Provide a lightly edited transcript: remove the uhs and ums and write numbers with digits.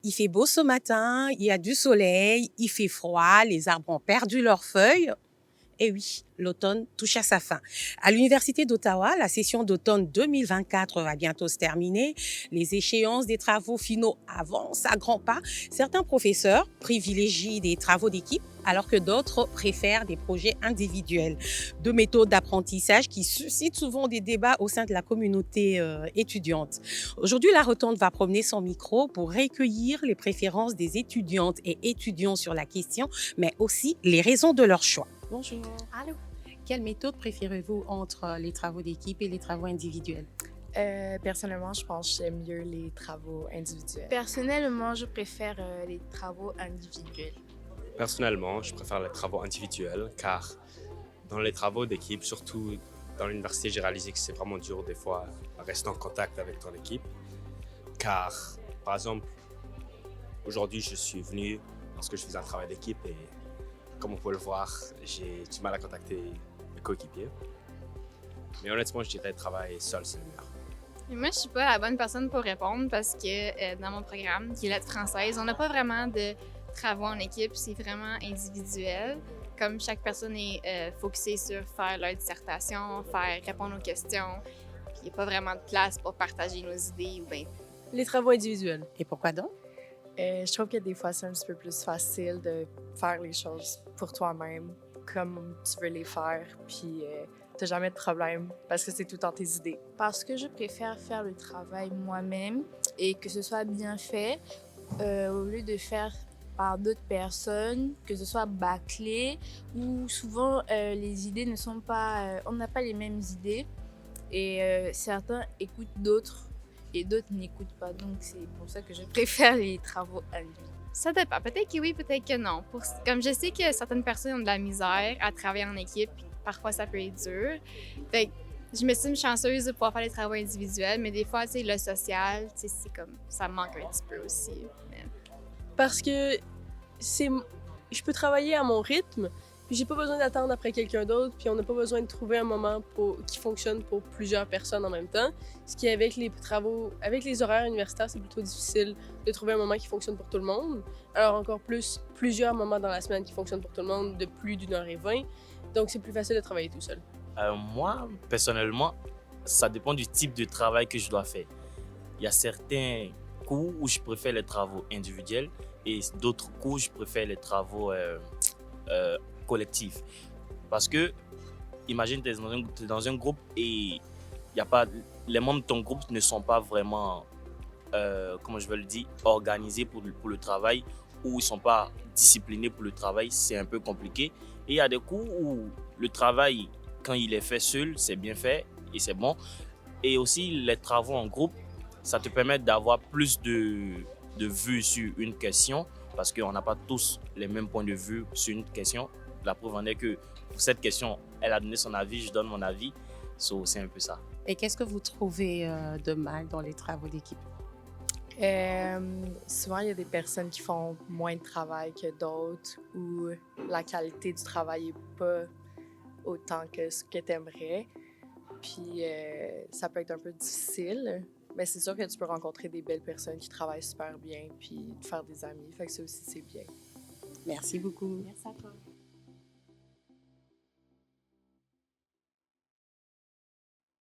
Il fait beau ce matin, il y a du soleil, il fait froid, les arbres ont perdu leurs feuilles. Et oui, l'automne touche à sa fin. À l'Université d'Ottawa, la session d'automne 2024 va bientôt se terminer. Les échéances des travaux finaux avancent à grands pas. Certains professeurs privilégient des travaux d'équipe alors que d'autres préfèrent des projets individuels. Deux méthodes d'apprentissage qui suscitent souvent des débats au sein de la communauté étudiante. Aujourd'hui, la Rotonde va promener son micro pour recueillir les préférences des étudiantes et étudiants sur la question, mais aussi les raisons de leur choix. Bonjour. Allô? Quelle méthode préférez-vous entre les travaux d'équipe et les travaux individuels? Personnellement, je pense que j'aime mieux les travaux individuels. Personnellement, je préfère les travaux individuels. Personnellement, je préfère les travaux individuels car dans les travaux d'équipe, surtout dans l'université, j'ai réalisé que c'est vraiment dur des fois à rester en contact avec ton équipe. Car, par exemple, aujourd'hui, je suis venu parce que je faisais un travail d'équipe et comme on peut le voir, j'ai du mal à contacter mes coéquipiers. Mais honnêtement, je dirais travailler seul, c'est le meilleur. Et moi, je suis pas la bonne personne pour répondre parce que dans mon programme, qui est lettres françaises, on n'a pas vraiment de travaux en équipe, c'est vraiment individuel. Comme chaque personne est focusée sur faire leur dissertation, répondre aux questions, puis il n'y a pas vraiment de place pour partager nos idées ou bien. Les travaux individuels. Et pourquoi donc? Je trouve que des fois, c'est un petit peu plus facile de faire les choses pour toi-même, comme tu veux les faire, puis t'as jamais de problème parce que c'est tout dans tes idées. Parce que je préfère faire le travail moi-même et que ce soit bien fait au lieu de faire par d'autres personnes, que ce soit bâclé ou souvent les idées ne sont pas... on n'a pas les mêmes idées et certains écoutent d'autres et d'autres n'écoutent pas. Donc c'est pour ça que je préfère les travaux individuels. Ça dépend. Peut-être que oui, peut-être que non. Comme je sais que certaines personnes ont de la misère à travailler en équipe, puis parfois ça peut être dur. Fait que je m'estime chanceuse de pouvoir faire les travaux individuels, mais des fois, tu sais, le social, tu sais, c'est comme ça me manque un petit peu aussi. Mais... Parce que je peux travailler à mon rythme, puis j'ai pas besoin d'attendre après quelqu'un d'autre, puis on n'a pas besoin de trouver un moment qui fonctionne pour plusieurs personnes en même temps. Ce qui, avec les travaux, avec les horaires universitaires, c'est plutôt difficile de trouver un moment qui fonctionne pour tout le monde. Alors encore plus, plusieurs moments dans la semaine qui fonctionnent pour tout le monde de plus d'1h20. Donc c'est plus facile de travailler tout seul. Moi, personnellement, ça dépend du type de travail que je dois faire. Il y a certains cours où je préfère les travaux individuels et d'autres cours, je préfère les travaux collectifs. Parce que, imagine, tu es dans un groupe et y a pas, les membres de ton groupe ne sont pas vraiment, comment je vais le dire, organisés pour le travail ou ils ne sont pas disciplinés pour le travail, c'est un peu compliqué. Et il y a des cours où le travail, quand il est fait seul, c'est bien fait et c'est bon. Et aussi, les travaux en groupe, ça te permet d'avoir plus de vues sur une question parce qu'on n'a pas tous les mêmes points de vue sur une question. La preuve en est que pour cette question, elle a donné son avis, je donne mon avis. So, c'est un peu ça. Et qu'est-ce que vous trouvez de mal dans les travaux d'équipe? Souvent, il y a des personnes qui font moins de travail que d'autres ou la qualité du travail n'est pas autant que ce que tu aimerais. Puis ça peut être un peu difficile, mais c'est sûr que tu peux rencontrer des belles personnes qui travaillent super bien puis te faire des amis. Fait que ça aussi, c'est bien. Merci beaucoup. Merci à toi.